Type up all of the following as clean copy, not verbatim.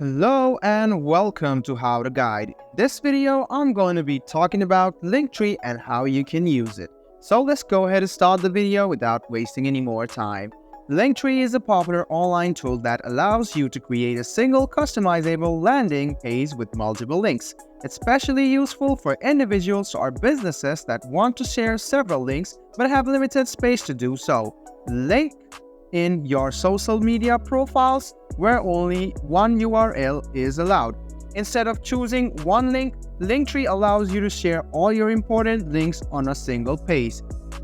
Hello and welcome to How to Guide. In this video, I'm going to be talking about Linktree and how you can use it. So let's go ahead and start the video without wasting any more time. Linktree is a popular online tool that allows you to create a single customizable landing page with multiple links. It's especially useful for individuals or businesses that want to share several links but have limited space to do so. Link in your social media profiles where only one URL is allowed. Instead of choosing one link, Linktree allows you to share all your important links on a single page.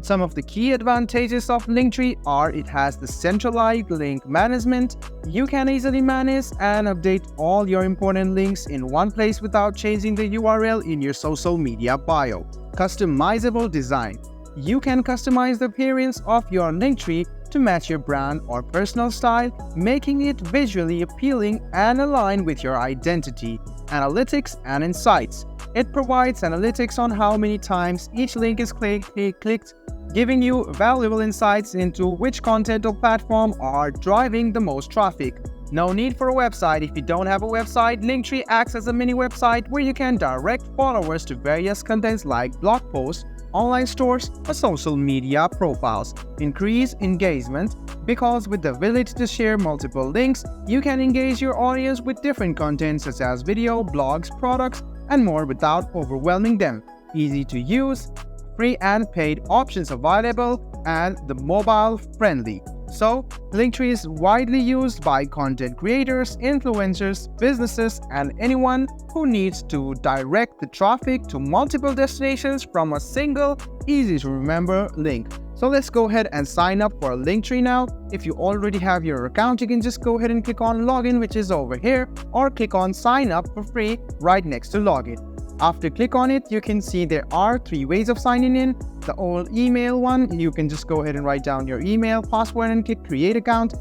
Some of the key advantages of Linktree are it has the centralized link management. You can easily manage and update all your important links in one place without changing the URL in your social media bio. Customizable design. You can customize the appearance of your Linktree to match your brand or personal style, making it visually appealing and aligned with your identity. Analytics and insights. It provides analytics on how many times each link is clicked, giving you valuable insights into which content or platform are driving the most traffic. No need for a website. If you don't have a website, Linktree acts as a mini website where you can direct followers to various contents like blog posts, online stores, or social media profiles. Increase engagement. Because with the ability to share multiple links, you can engage your audience with different content such as video, blogs, products, and more without overwhelming them. Easy to use, free and paid options available, and the mobile friendly. So, Linktree is widely used by content creators, influencers, businesses, and anyone who needs to direct the traffic to multiple destinations from a single, easy-to-remember link. So let's go ahead and sign up for Linktree now. If you already have your account, you can just go ahead and click on Login, which is over here, or click on Sign Up for free right next to Login. After click on it, you can see there are three ways of signing in. The old email one, you can just go ahead and write down your email, password, and click Create Account.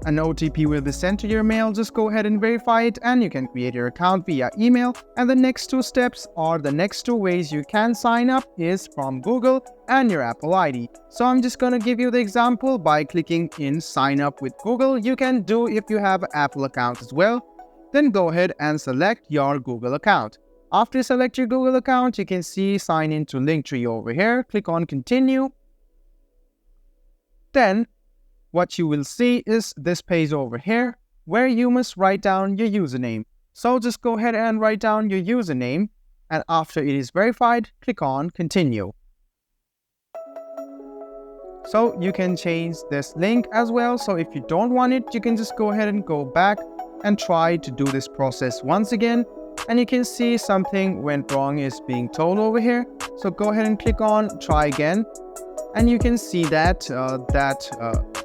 An OTP will be sent to your mail. Just go ahead and verify it and you can create your account via email. And the next two steps or the next two ways you can sign up is from Google and your Apple ID. So I'm just going to give you the example by clicking in Sign Up with Google. You can do if you have an Apple account as well. Then go ahead and select your Google account. After you select your Google account, you can see Sign into Linktree over here. Click on Continue. Then what you will see is this page over here where you must write down your username. So just go ahead and write down your username, and after it is verified, click on Continue. So you can change this link as well. So if you don't want it, you can just go ahead and go back and try to do this process once again. And you can see something went wrong is being told over here. So go ahead and click on Try Again. And you can see that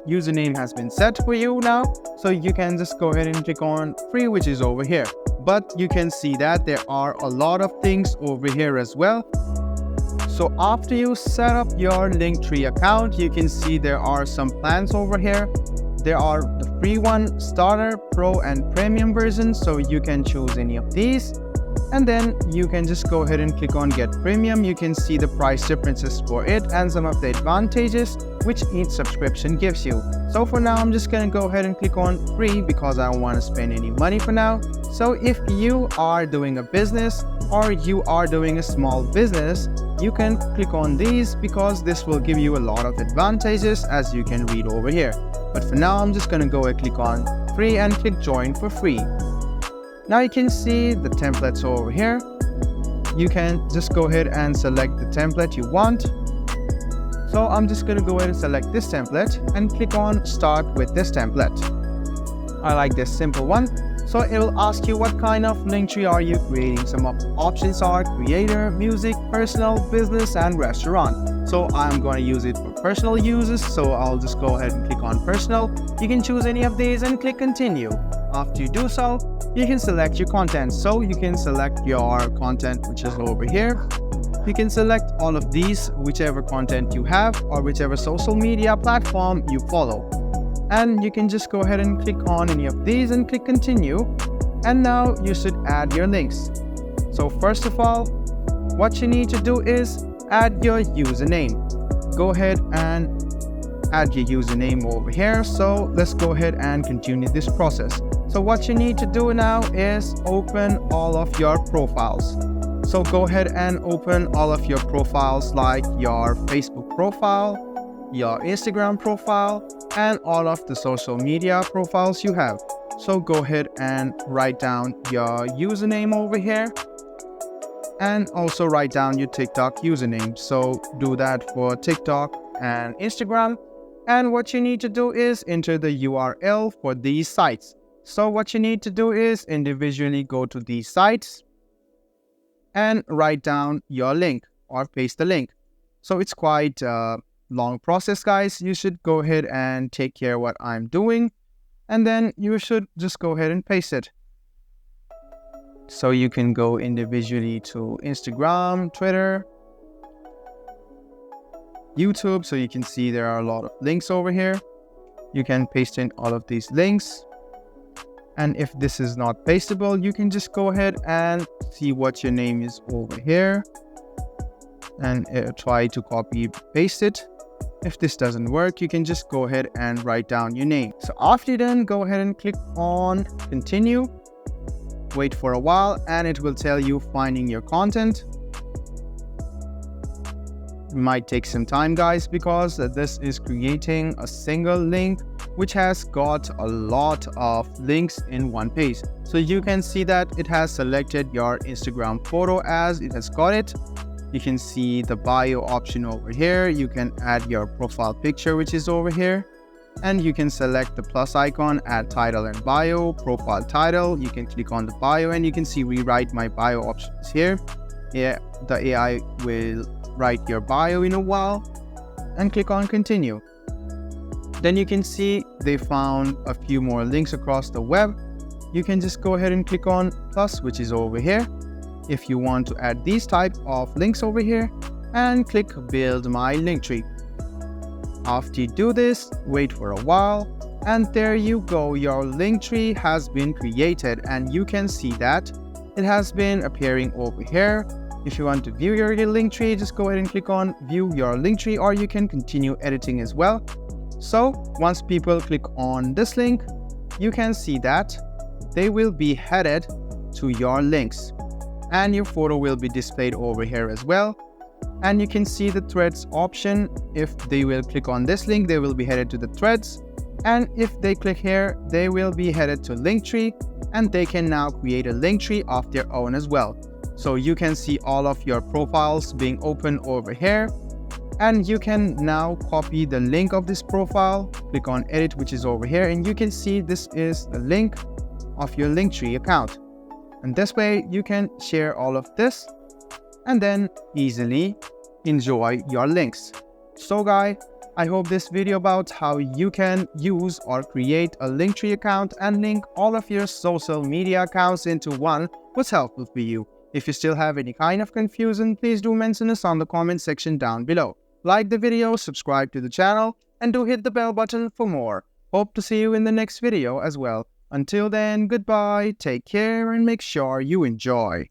username has been set for you now. So you can just go ahead and click on Free, which is over here. But you can see that there are a lot of things over here as well. So after you set up your Linktree account, you can see there are some plans over here. There are the free one, starter, pro, and premium versions, so you can choose any of these. And then you can just go ahead and click on Get Premium. You can see the price differences for it and some of the advantages which each subscription gives you. So for now, I'm just going to go ahead and click on Free because I don't want to spend any money for now. So if you are doing a business or you are doing a small business, you can click on these because this will give you a lot of advantages as you can read over here. But for now, I'm just going to go and click on Free and click Join for free. Now you can see the templates over here. You can just go ahead and select the template you want. So I'm just going to go ahead and select this template and click on Start with this template. I like this simple one. So it will ask you what kind of Linktree are you creating. Some of the options are creator, music, personal, business, and restaurant. So I'm going to use it for personal uses. So I'll just go ahead and click on personal. You can choose any of these and click continue. After you do so, you can select your content. So you can select your content, which is over here. You can select all of these, whichever content you have or whichever social media platform you follow. And you can just go ahead and click on any of these and click continue. And now you should add your links. So first of all, what you need to do is add your username. Go ahead and add your username over here. So let's go ahead and continue this process. So what you need to do now is open all of your profiles. So go ahead and open all of your profiles, like your Facebook profile, your Instagram profile, and all of the social media profiles you have. So go ahead and write down your username over here, and also write down your TikTok username. So do that for TikTok and Instagram. And what you need to do is enter the URL for these sites. So what you need to do is individually go to these sites and write down your link or paste the link. So it's quite a long process, guys. You should go ahead and take care of what I'm doing, and then you should just go ahead and paste it. So you can go individually to Instagram, Twitter, YouTube. So you can see there are a lot of links over here. You can paste in all of these links. And if this is not pasteable, you can just go ahead and see what your name is over here and try to copy paste it. If this doesn't work, you can just go ahead and write down your name. So after you're done, go ahead and click on continue. Wait for a while and it will tell you finding your content. It might take some time, guys, because this is creating a single link which has got a lot of links in one page. So you can see that it has selected your Instagram photo as it has got it. You can see the bio option over here. You can add your profile picture, which is over here. And you can select the plus icon, add title and bio, profile title. You can click on the bio and you can see rewrite my bio options here. Yeah, the AI will write your bio in a while, and click on continue. Then you can see they found a few more links across the web. You can just go ahead and click on plus, which is over here, if you want to add these type of links over here, and click build my Linktree. After you do this, wait for a while, and there you go, your Linktree has been created, and you can see that it has been appearing over here. If you want to view your Linktree, just go ahead and click on view your Linktree, or you can continue editing as well. So once people click on this link, you can see that they will be headed to your links, and your photo will be displayed over here as well. And you can see the threads option. If they will click on this link, they will be headed to the threads, and if they click here, they will be headed to Linktree, and they can now create a Linktree of their own as well. So you can see all of your profiles being open over here, and you can now copy the link of this profile, click on edit, which is over here, and you can see this is the link of your Linktree account. And this way you can share all of this and then easily enjoy your links. So guys, I hope this video about how you can use or create a Linktree account and link all of your social media accounts into one was helpful for you. If you still have any kind of confusion, please do mention us on the comment section down below. Like the video, subscribe to the channel, and do hit the bell button for more. Hope to see you in the next video as well. Until then, goodbye, take care, and make sure you enjoy.